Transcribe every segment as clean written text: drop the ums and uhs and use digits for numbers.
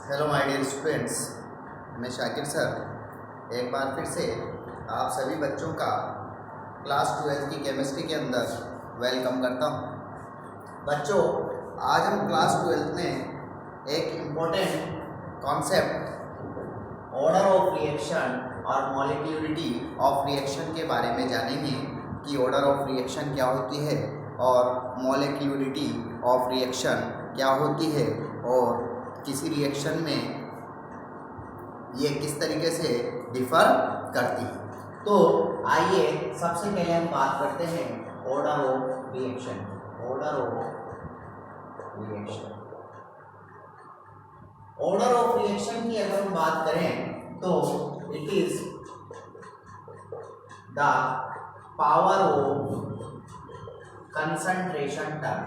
Hello my dear students, मैं Shakir sir एक बार फिर से आप सभी बच्चों का क्लास 12 की केमिस्ट्री के अंदर वेलकम करता हूं। बच्चों, आज हम क्लास 12 में एक important concept order of reaction और मॉलिक्यूलरिटी ऑफ रिएक्शन के बारे में जानेंगे कि ऑर्डर ऑफ रिएक्शन क्या होती है और मॉलिक्यूलरिटी ऑफ रिएक्शन क्या होती है और किसी रिएक्शन में ये किस तरीके से डिफर करती है। तो आइए सबसे पहले हम बात करते हैं order of reaction. Order of reaction order of reaction की अगर हम बात करें तो it is the power of concentration term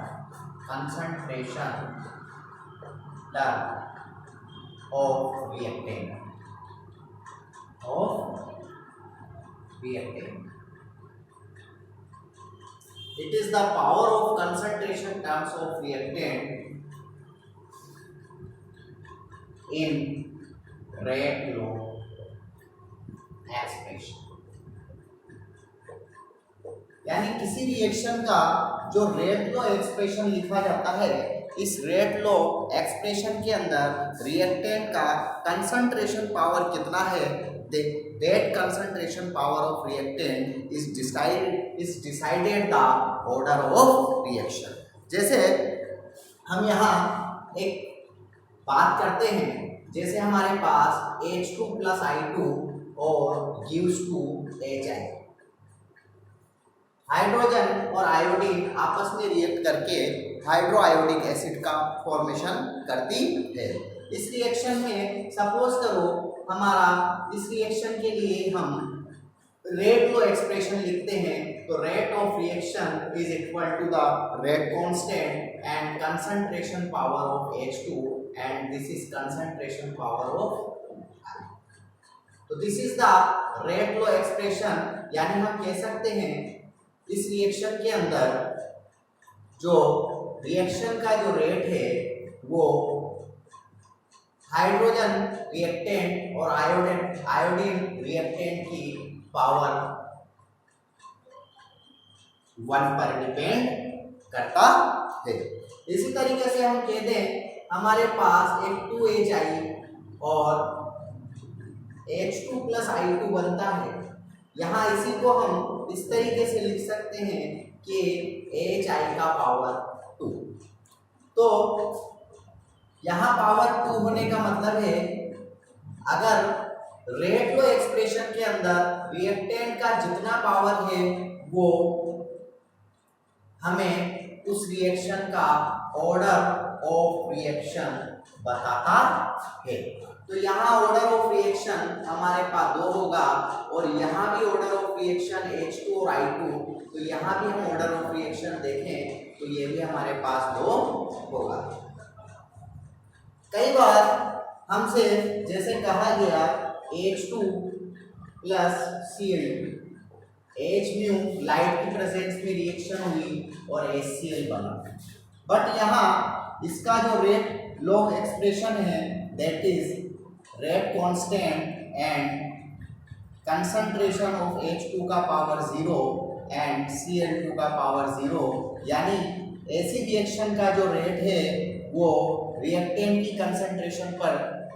of reactant. It is the power of concentration terms of reactant in rate law expression. यानी किसी reaction का जो रेट लॉ एक्सप्रेशन लिखा जाता है, इस रेट लॉ एक्सप्रेशन के अंदर रिएक्टेंट का कंसंट्रेशन पावर कितना है, that concentration power of reactant is decided the order of reaction. जैसे हम यहाँ एक बात करते हैं, जैसे हमारे पास H2 + I2 और gives to HI। हाइड्रोजन और आयोडीन आपस में रिएक्ट करके हाइड्रो आयोडिक एसिड का फॉर्मेशन करती है। इस रिएक्शन में सपोज करो हमारा इस रिएक्शन के लिए हम रेट लॉ एक्सप्रेशन लिखते हैं, तो rate of reaction is equal to the rate constant and concentration power of H2 and this is concentration power of I। तो this is the rate law expression. यानी हम कह सकते हैं इस रिएक्शन के अंदर जो रिएक्शन का जो रेट है वो हाइड्रोजन रिएक्टेंट और आयोडीन रिएक्टेंट की पावर 1 पर डिपेंड करता है। इसी तरीके से हम कहते हैं हमारे पास एक 2HI और H2 + I2 बनता है। यहाँ इसी को हम इस तरीके से लिख सकते हैं कि HI का पावर 2। तो यहाँ पावर 2 होने का मतलब है अगर रेट लॉ एक्सप्रेशन के अंदर रिएक्टेंट का जितना पावर है वो हमें उस रिएक्शन का ऑर्डर ऑफ रिएक्शन बताता है। तो यहाँ ऑर्डर ऑफ रिएक्शन हमारे पास 2 होगा और यहाँ भी ऑर्डर ऑफ रिएक्शन H2 और I2, तो यहाँ भी हम ऑर्डर ऑफ रिएक्शन देखें तो ये भी हमारे पास 2 होगा। कई बार हमसे जैसे कहा गया H2 + Cl2, H लाइट की प्रेजेंस में रिएक्शन हुई और HCl बना, बट यहाँ इसका जो रेट लॉ एक्सप्रेशन है that is rate constant and concentration of H2 का पावर 0 एंड Cl2 का पावर 0। यानी ऐसी रिएक्शन का जो रेट है वो रिएक्टेंट की कंसंट्रेशन पर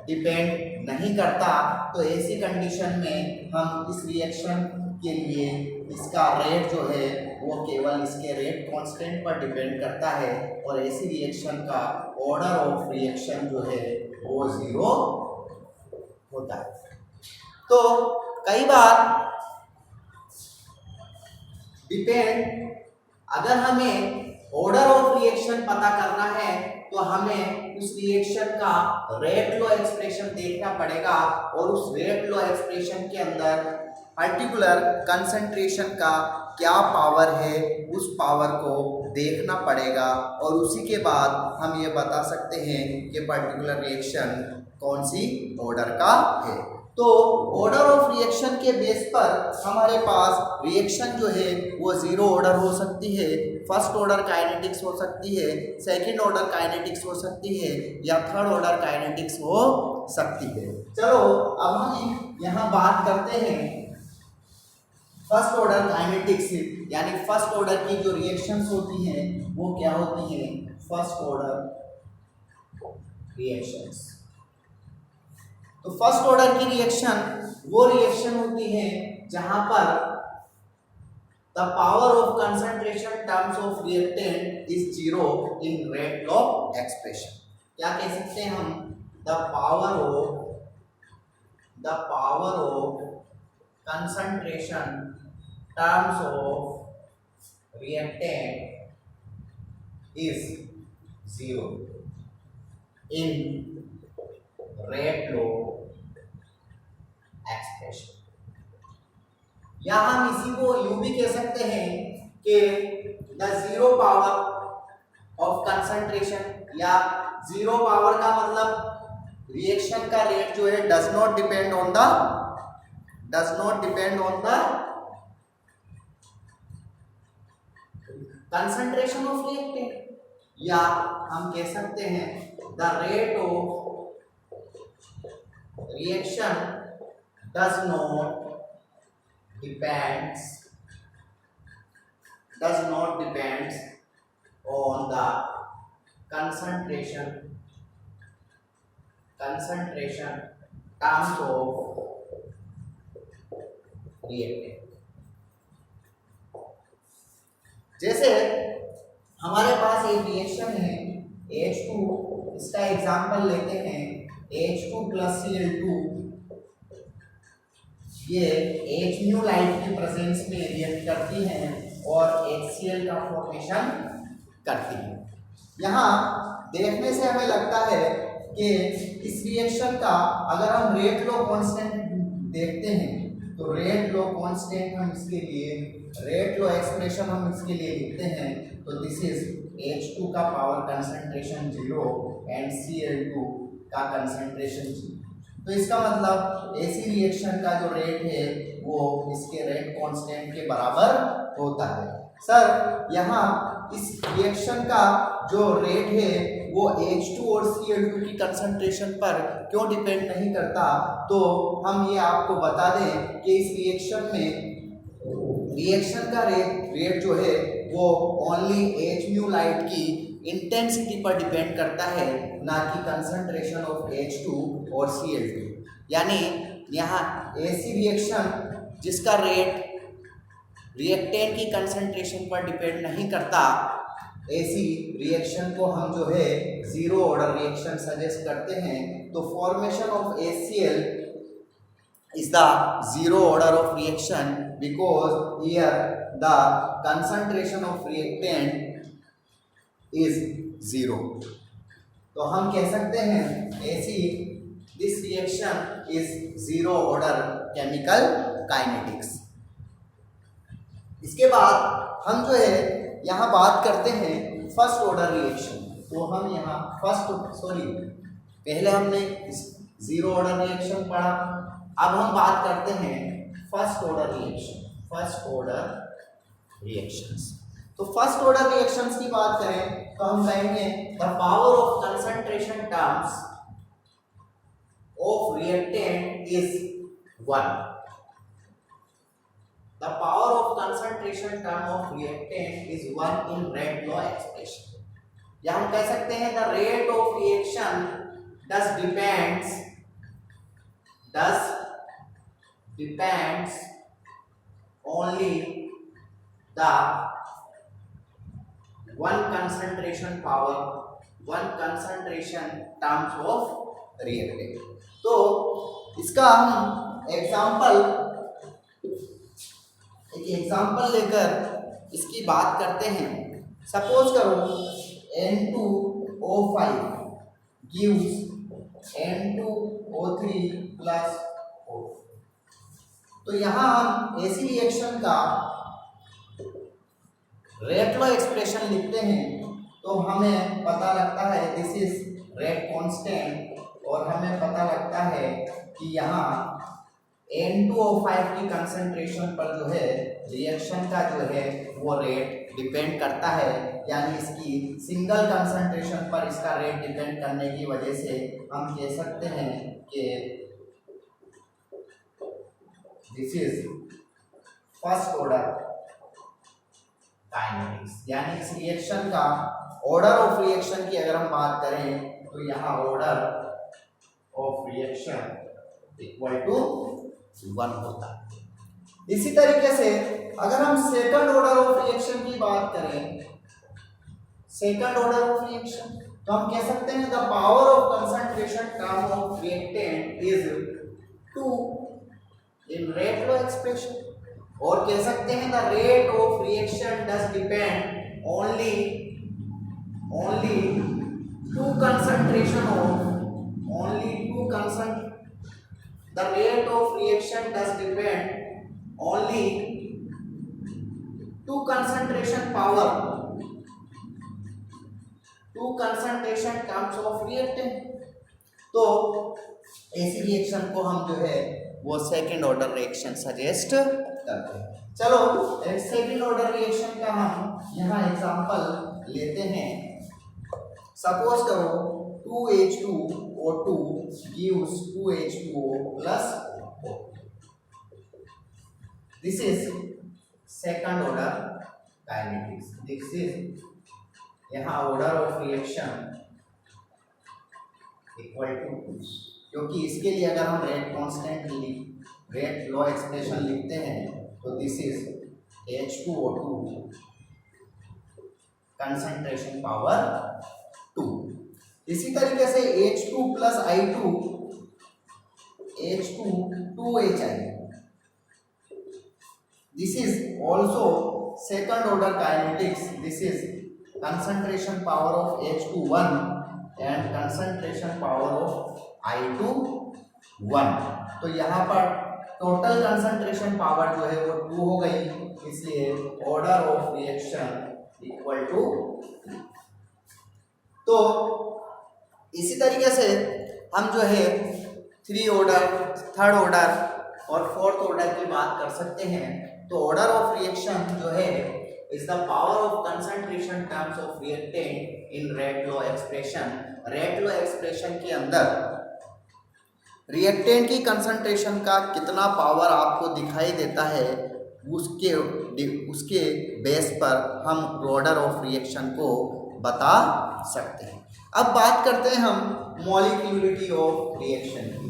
डिपेंड नहीं करता। तो ऐसी कंडीशन में हम इस रिएक्शन के लिए इसका रेट जो है वो केवल इसके रेट कांस्टेंट पर डिपेंड करता है और ऐसी रिएक्शन का ऑर्डर ऑफ रिएक्शन जो है वो 0 होता है। तो कई बार डिपेंड, अगर हमें ऑर्डर ऑफ रिएक्शन पता करना है तो हमें उस रिएक्शन का रेट लॉ एक्सप्रेशन देखना पड़ेगा और उस रेट लॉ एक्सप्रेशन के अंदर पर्टिकुलर कंसंट्रेशन का क्या पावर है उस पावर को देखना पड़ेगा और उसी के बाद हम ये बता सकते हैं कि पर्टिकुलर रिएक्शन कौन सी ऑर्डर का है। तो ऑर्डर ऑफ रिएक्शन के बेस पर हमारे पास रिएक्शन जो है वो 0 ऑर्डर हो सकती है फर्स्ट ऑर्डर काइनेटिक्स हो सकती है, सेकंड ऑर्डर काइनेटिक्स हो सकती है या थर्ड ऑर्डर काइनेटिक्स हो सकती है। चलो अब हम यहाँ बात करते हैं फर्स्ट ऑर्डर काइनेटिक्स, यानी फर्स्ट ऑर्डर की जो रिएक्शंस होती हैं वो क्या होती हैं, फर्स्ट ऑर्डर रिएक्शंस। तो फर्स्ट ऑर्डर की रिएक्शन वो रिएक्शन होती है जहां पर the power of concentration terms of reactant is zero in rate law expression. क्या कह सकते हैं हम, the power of concentration terms of reactant is zero in rate law expression. या हम इसी को यूं भी कह सकते हैं कि the zero power of concentration, या जीरो पावर का मतलब रिएक्शन का रेट जो है does not depend on the concentration of reactant, या हम कह सकते हैं the rate of reaction does not depends on the concentration terms of reactant। जैसे हमारे पास एक रिएक्शन है H2, इसका एग्जांपल लेते हैं H2 plus Cl2, ये H म्यू लाइट की प्रेजेंस में रिएक्ट करती हैं और HCl का फॉर्मेशन करती हैं। यहाँ देखने से हमें लगता है कि इस रिएक्शन का अगर हम रेट लॉ कांस्टेंट देखते हैं तो रेट लॉ कांस्टेंट हम इसके लिए, रेट लॉ एक्सप्रेशन हम इसके लिए लिखते हैं तो दिस इज H2 का पावर कंसंट्रेशन 0 एंड Cl2 का कंसंट्रेशन 0। तो इसका मतलब ऐसी रिएक्शन का जो रेट है वो इसके रेट कांस्टेंट के बराबर होता है। सर यहाँ इस रिएक्शन का जो रेट है वो H2 और Cl2 की कंसंट्रेशन पर क्यों डिपेंड नहीं करता, तो हम ये आपको बता दें कि इस रिएक्शन में रिएक्शन का रेट जो है वो ओनली H म्यू लाइट की इंटेंसिटी पर डिपेंड करता है, ना कि कंसंट्रेशन ऑफ H2 और Cl2। यानी यहाँ ऐसी रिएक्शन जिसका रेट रिएक्टेंट की कंसंट्रेशन पर डिपेंड नहीं करता, ऐसी रिएक्शन को हम जो है जीरो ऑर्डर रिएक्शन सजेस्ट करते हैं। तो formation of HCl is the zero order of reaction because here the concentration of reactant is zero। तो हम कह सकते हैं ऐसी this reaction is zero order chemical kinetics। इसके बाद हम जो है यहाँ बात करते हैं फर्स्ट ऑर्डर रिएक्शन। तो हम यहाँ पहले हमने जीरो ऑर्डर रिएक्शन पढ़ा, अब हम बात करते हैं फर्स्ट ऑर्डर रिएक्शंस। तो फर्स्ट ऑर्डर रिएक्शंस की बात करें तो हम कहेंगे the power of concentration terms of reactant is 1। The power of concentration term of reactant is 1 in Rate law expression। या हम कह सकते हैं the rate of reaction thus depends only the one concentration terms of reactant। तो इसका हम एक example लेकर इसकी बात करते हैं। सपोज करो N2O5 gives N2O3 plus O। तो यहाँ हम ऐसी रिएक्शन का रेट लॉ एक्सप्रेशन लिखते हैं तो हमें पता लगता है दिस इज रेट कांस्टेंट, और हमें पता लगता है कि यहाँ N2O5 की कंसंट्रेशन पर जो है रिएक्शन का जो है वो रेट डिपेंड करता है, यानी इसकी सिंगल कंसंट्रेशन पर इसका रेट डिपेंड करने की वजह से हम कह सकते हैं कि this is first order kinetics. यानी इस रिएक्शन का ऑर्डर ऑफ रिएक्शन की अगर हम बात करें तो यहाँ order of reaction equal to 1 होता है। इसी तरीके से अगर हम सेकंड ऑर्डर ऑफ रिएक्शन की बात करें, सेकंड ऑर्डर ऑफ रिएक्शन, तो हम कह सकते हैं the power of concentration term of reactant is 2 in rate law expression, और कह सकते हैं the rate of reaction does depend only to concentration of the rate of reaction does depend only to concentration terms of reactant। तो ऐसी reaction को हम जो है वो सेकंड ऑर्डर रिएक्शन सजेस्ट करते हैं। चलो एक सेकंड ऑर्डर रिएक्शन का हम यहाँ एग्जांपल लेते हैं। सपोज करो 2H2O2 gives 2H2O plus O। This is second order kinetics। This is यहाँ order of reaction equal to 2, क्योंकि इसके लिए अगर हम rate constant rate law expression लिखते हैं तो this is H2O2 concentration power 2। इसी तरीके से H2 plus I2 H2 2HI, this is also second order kinetics. This is concentration power of H2 1 and concentration power of I2 1। तो यहाँ पर total concentration power जो है वो 2 हो गई, इसलिए order of reaction equal to. तो इसी तरीके से हम जो है थर्ड ऑर्डर और फोर्थ ऑर्डर की बात कर सकते हैं। तो ऑर्डर ऑफ रिएक्शन जो है is the power of concentration terms of reactant in rate law expression. Rate law expression के अंदर रिएक्टेंट की कंसंट्रेशन का कितना पावर आपको दिखाई देता है, उसके बेस पर हम ऑर्डर ऑफ रिएक्शन को बता सकते हैं। अब बात करते हैं हम मॉलिक्यूलरिटी ऑफ रिएक्शन की।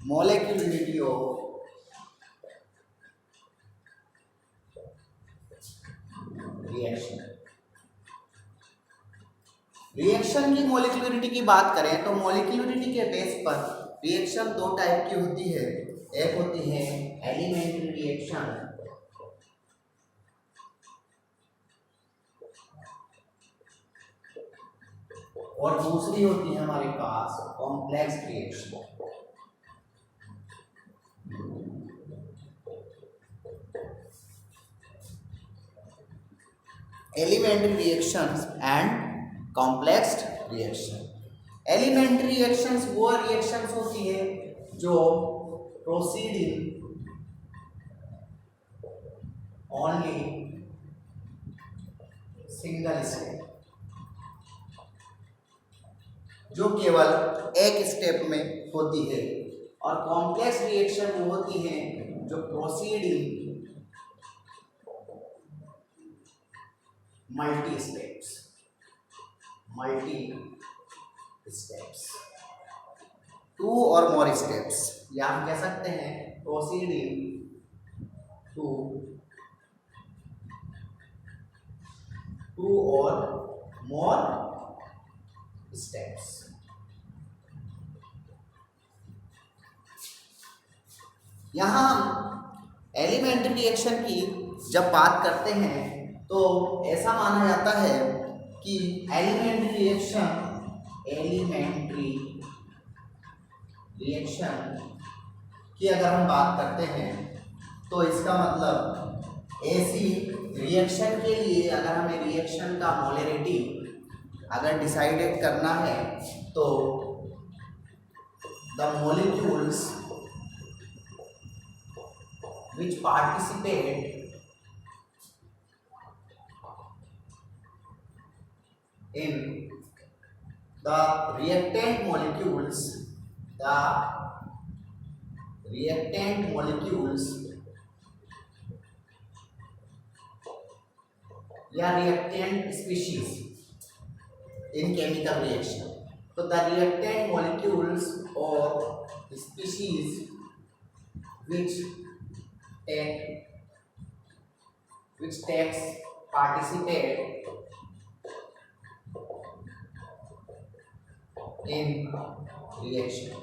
Molecularity of reaction. रिएक्शन की मॉलिक्यूलरिटी की बात करें तो मॉलिक्यूलरिटी के बेस पर रिएक्शन दो टाइप की होती है। एक होती है एलिमेंट्री रिएक्शन और दूसरी होती है हमारे पास complex reaction. Elementary reactions and complex reaction. Elementary reactions वो रिएक्शंस होती है जो प्रोसीडिंग ओनली सिंगल स्टेप, जो केवल एक स्टेप में होती है। और कॉम्प्लेक्स रिएक्शन वो होती है जो प्रोसीडिंग मल्टी स्टेप्स, 2 और मोर स्टेप्स, या हम कह सकते हैं प्रोसीडिंग 2 और मोर स्टेप्स। यहाँ हम एलिमेंट्री रिएक्शन की जब बात करते हैं तो ऐसा माना जाता है कि एलिमेंट्री रिएक्शन की अगर हम बात करते हैं तो इसका मतलब ऐसी रिएक्शन के लिए अगर हमें रिएक्शन का मोलरिटी अगर डिसाइडेड करना है तो the molecules which participate in the reactant molecules या reactant species in chemical reaction. So the reactant molecules or species which takes participate in reaction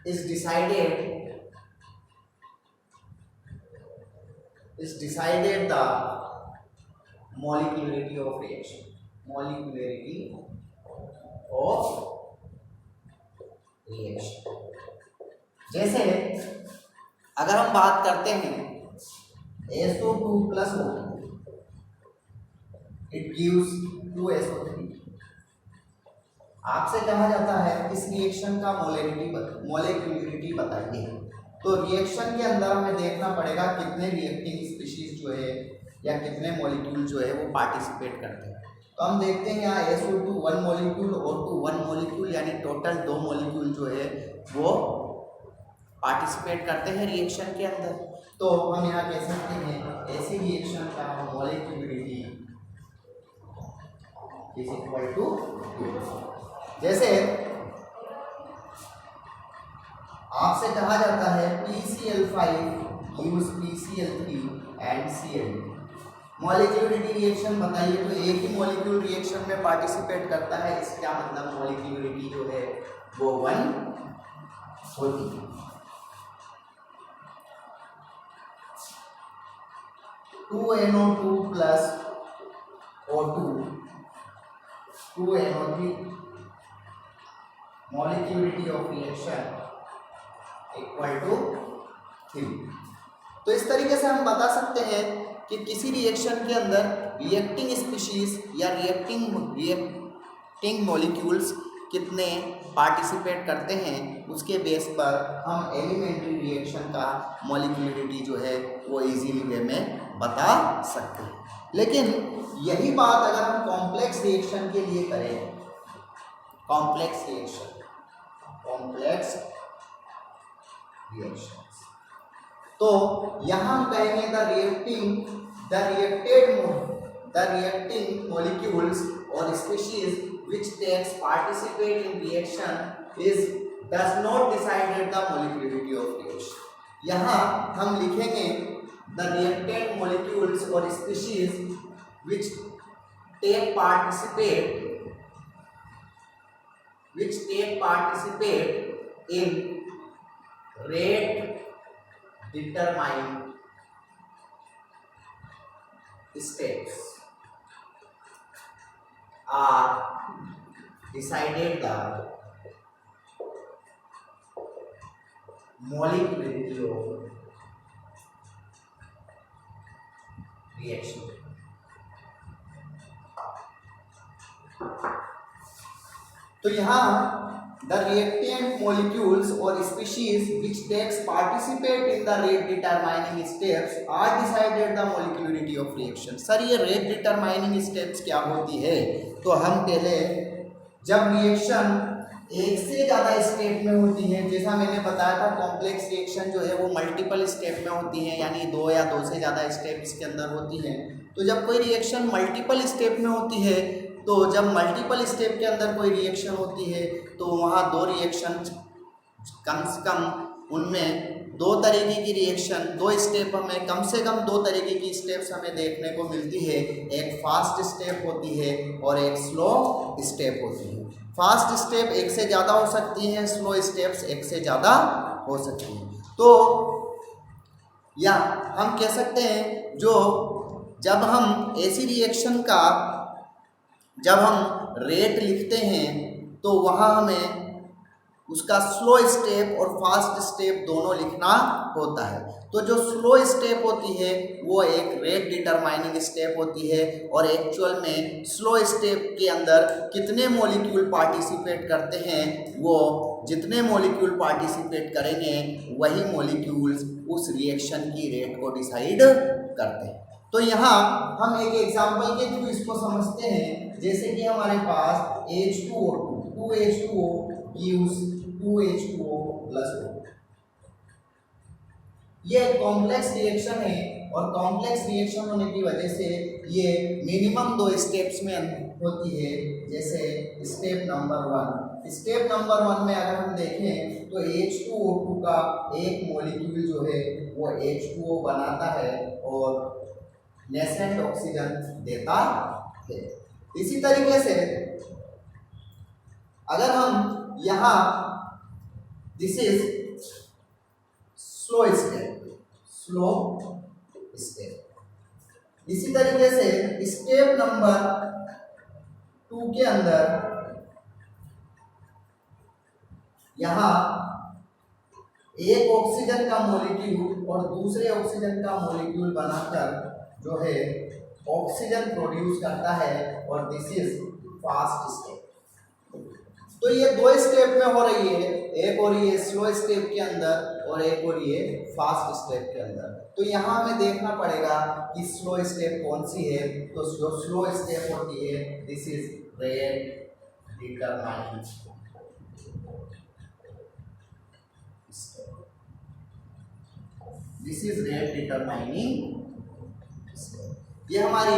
is decided the molecularity of reaction. जैसे अगर हम बात करते हैं SO2 plus O2, it gives 2SO3. आपसे कहा जाता है इस रिएक्शन का मोलिक्यूलरिटी बताइए। तो रिएक्शन के अंदर हमें देखना पड़ेगा कितने रिएक्टिंग स्पीशीज जो है या कितने मॉलिक्यूल जो है वो पार्टिसिपेट करते हैं। तो हम देखते हैं यहाँ SO2 1 मॉलिक्यूल, O2 1 मॉलिक्यूल, यानी टोटल 2 मॉलिक्यूल जो है वो पार्टिसिपेट करते हैं रिएक्शन के अंदर। तो हम यहाँ कह सकते हैं ऐसी रिएक्शन का मोलिक्यूलरिटी इज इक्वल टू 2। जैसे आपसे कहा जाता है PCl5 use PCl3 and Cl। Molecularity reaction बताइए। तो एक ही मॉलिक्यूल रिएक्शन में पार्टिसिपेट करता है, इसका मतलब मॉलिक्यूलरिटी जो है वो 1 होती है। 2NO2 plus O2 2NO3 molecularity of reaction equal to 3। तो इस तरीके से हम बता सकते हैं कि किसी रिएक्शन के अंदर रिएक्टिंग स्पीशीज या रिएक्टिंग मॉलिक्यूल्स कितने पार्टिसिपेट करते हैं, उसके बेस पर हम एलिमेंट्री रिएक्शन का मॉलिक्यूलरिटी जो है वो इजीली वे में बता सकते हैं। लेकिन यही बात अगर हम कॉम्प्लेक्स रिएक्शन के लिए करें, कॉम्प्लेक्स रिएक्शन तो यहाँ हम कहेंगे द रिएक्टिंग मॉलिक्यूल्स और species which takes participate in reaction does not decide the molecularity of reaction। यहाँ हम लिखेंगे the reactant molecules or species which take participate in rate determined steps are decided the molecularity of reaction। तो यहाँ the reactant molecules or species which takes participate in the rate determining steps are decided the molecularity of reaction। Sir ये rate determining steps क्या होती है? तो हम पहले जब रिएक्शन एक से ज़्यादा स्टेप में होती है, जैसा मैंने बताया था कॉम्प्लेक्स रिएक्शन जो है वो मल्टीपल स्टेप में होती है, यानी 2 या 2 से ज़्यादा स्टेप इसके अंदर होती हैं। तो जब कोई रिएक्शन मल्टीपल स्टेप में होती है, तो जब मल्टीपल स्टेप के अंदर कोई रिएक्शन होती है तो वहाँ 2 रिएक्शन कम से कम उनमें 2 तरीके की रिएक्शन 2 स्टेप हमें कम से कम 2 तरीके की स्टेप्स हमें देखने को मिलती है। एक फास्ट स्टेप होती है और एक स्लो स्टेप होती है। फास्ट स्टेप 1 से ज़्यादा हो सकती हैं, स्लो स्टेप्स 1 से ज़्यादा हो सकती हैं। तो या हम कह सकते हैं जो जब हम ऐसी रिएक्शन का जब हम रेट लिखते हैं तो वहाँ हमें उसका स्लो स्टेप और फास्ट स्टेप दोनों लिखना होता है। तो जो स्लो स्टेप होती है वो एक रेट डिटरमाइनिंग स्टेप होती है, और एक्चुअल में स्लो स्टेप के अंदर कितने मॉलिक्यूल पार्टिसिपेट करते हैं, वो जितने मॉलिक्यूल पार्टिसिपेट करेंगे वही मॉलिक्यूल्स उस रिएक्शन की रेट को डिसाइड करते हैं। तो यहाँ हम एक एग्जांपल के थ्रू इसको समझते हैं। जैसे कि हमारे पास H2O2 2H2O gives 2H2O plus 2। ये कॉम्प्लेक्स रिएक्शन है, और कॉम्प्लेक्स रिएक्शन होने की वजह से ये मिनिमम 2 स्टेप्स में होती है। जैसे स्टेप नंबर 1 में अगर हम देखें तो H2O2 का एक मॉलिक्यूल जो है वो H2O बनाता है और नेसेंट ऑक्सीजन देता है। इसी तरीके से अगर हम यहाँ दिस इज स्लो स्टेप, इसी तरीके से स्टेप नंबर 2 के अंदर यहाँ एक ऑक्सीजन का मॉलिक्यूल और दूसरे ऑक्सीजन का मॉलिक्यूल बनाकर जो है ऑक्सीजन प्रोड्यूस करता है, और दिस इज फास्ट स्टेप। तो ये 2 स्टेप में हो रही है, एक हो रही है स्लो स्टेप के अंदर और एक हो रही है फास्ट स्टेप के अंदर। तो यहाँ हमें देखना पड़ेगा कि स्लो स्टेप कौन सी है। तो जो स्लो स्टेप होती है this is rate determining step, this is rate determining. ये हमारी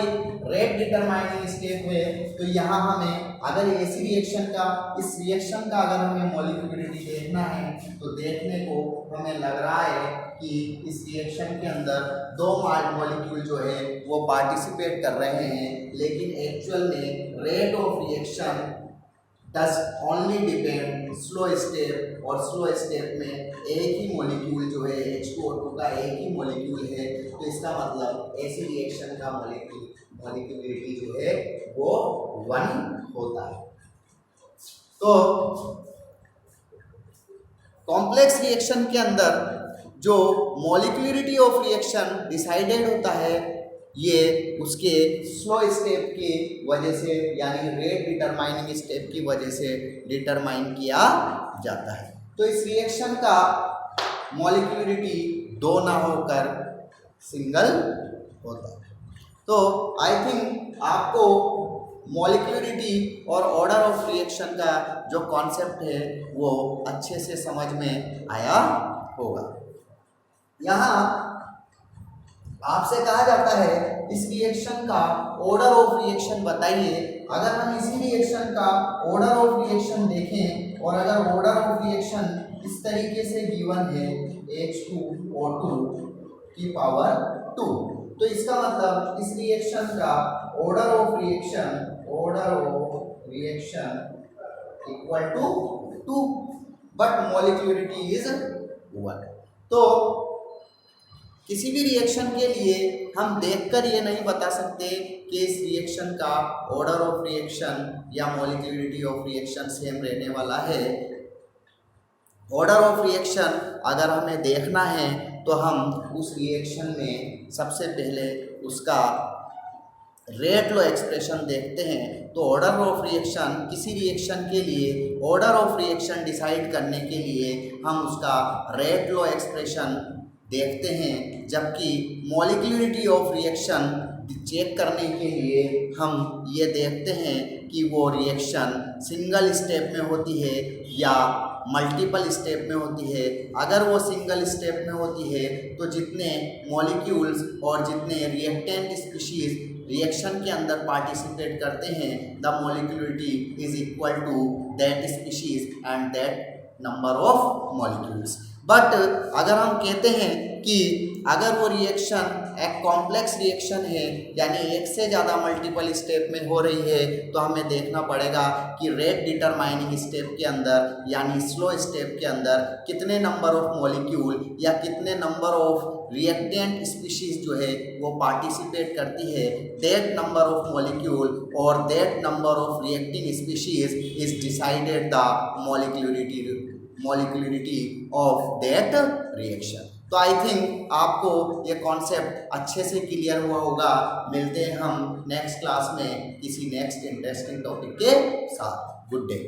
रेट डिटरमाइनिंग स्टेप है। तो यहाँ हमें अगर ऐसी रिएक्शन का इस रिएक्शन का अगर हमें मॉलिक्यूलरिटी देखना है तो देखने को हमें लग रहा है कि इस रिएक्शन के अंदर 2 मॉलिक्यूल जो है वो पार्टिसिपेट कर रहे हैं, लेकिन एक्चुअल में rate of reaction does only depend slow step, और स्लो स्टेप में एक ही मॉलिक्यूल जो है H2O2 का एक ही मॉलिक्यूल है। तो इसका मतलब ऐसी रिएक्शन का मॉलिक्यूलरिटी जो है वो 1 होता है। तो कॉम्प्लेक्स रिएक्शन के अंदर जो मॉलिक्यूलरिटी ऑफ रिएक्शन डिसाइडेड होता है ये उसके स्लो स्टेप की वजह से, यानी रेट डिटरमाइनिंग स्टेप की वजह से डिटरमाइन किया जाता है। तो इस रिएक्शन का मॉलिक्यूलरिटी 2 ना होकर सिंगल होता है। तो आई थिंक आपको मॉलिक्यूलरिटी और ऑर्डर ऑफ रिएक्शन का जो कॉन्सेप्ट है वो अच्छे से समझ में आया होगा। यहाँ आपसे कहा जाता है इस रिएक्शन का ऑर्डर ऑफ रिएक्शन बताइए। अगर हम इसी रिएक्शन का ऑर्डर ऑफ रिएक्शन देखें, और अगर ऑर्डर ऑफ रिएक्शन इस तरीके से गिवन है H2O2 की पावर 2, तो इसका मतलब इस रिएक्शन का order of reaction equal to 2, but molecularity is 1। तो किसी भी रिएक्शन के लिए हम देखकर ये नहीं बता सकते कि इस रिएक्शन का ऑर्डर ऑफ रिएक्शन या मॉलिक्यूलरिटी ऑफ रिएक्शन सेम रहने वाला है। ऑर्डर ऑफ रिएक्शन अगर हमें देखना है तो हम उस रिएक्शन में सबसे पहले उसका रेट लॉ एक्सप्रेशन देखते हैं। तो ऑर्डर ऑफ रिएक्शन किसी रिएक्शन के लिए ऑर्डर ऑफ रिएक्शन डिसाइड करने के लिए हम उसका रेट लॉ एक्सप्रेशन देखते हैं, जबकि मॉलिक्यूलरिटी ऑफ रिएक्शन चेक करने के लिए हम ये देखते हैं कि वो रिएक्शन सिंगल स्टेप में होती है या मल्टीपल स्टेप में होती है। अगर वो सिंगल स्टेप में होती है तो जितने मॉलिक्यूल्स और जितने रिएक्टेंट स्पीशीज रिएक्शन के अंदर पार्टिसिपेट करते हैं the molecularity is equal to that species and that number of molecules. But अगर हम कहते हैं कि अगर वो रिएक्शन एक कॉम्प्लेक्स रिएक्शन है, यानी एक से ज़्यादा मल्टीपल स्टेप में हो रही है, तो हमें देखना पड़ेगा कि रेट डिटरमाइनिंग स्टेप के अंदर यानी स्लो स्टेप के अंदर कितने नंबर ऑफ मॉलिक्यूल या कितने नंबर ऑफ रिएक्टेंट स्पीशीज जो है वो पार्टिसिपेट करती है, दैट नंबर ऑफ मॉलिक्यूल और that number of reacting species is decided the molecularity of that reaction. तो आई थिंक आपको ये कॉन्सेप्ट अच्छे से क्लियर हुआ होगा। मिलते हैं हम नेक्स्ट क्लास में किसी नेक्स्ट इंटरेस्टिंग टॉपिक के साथ। Good day.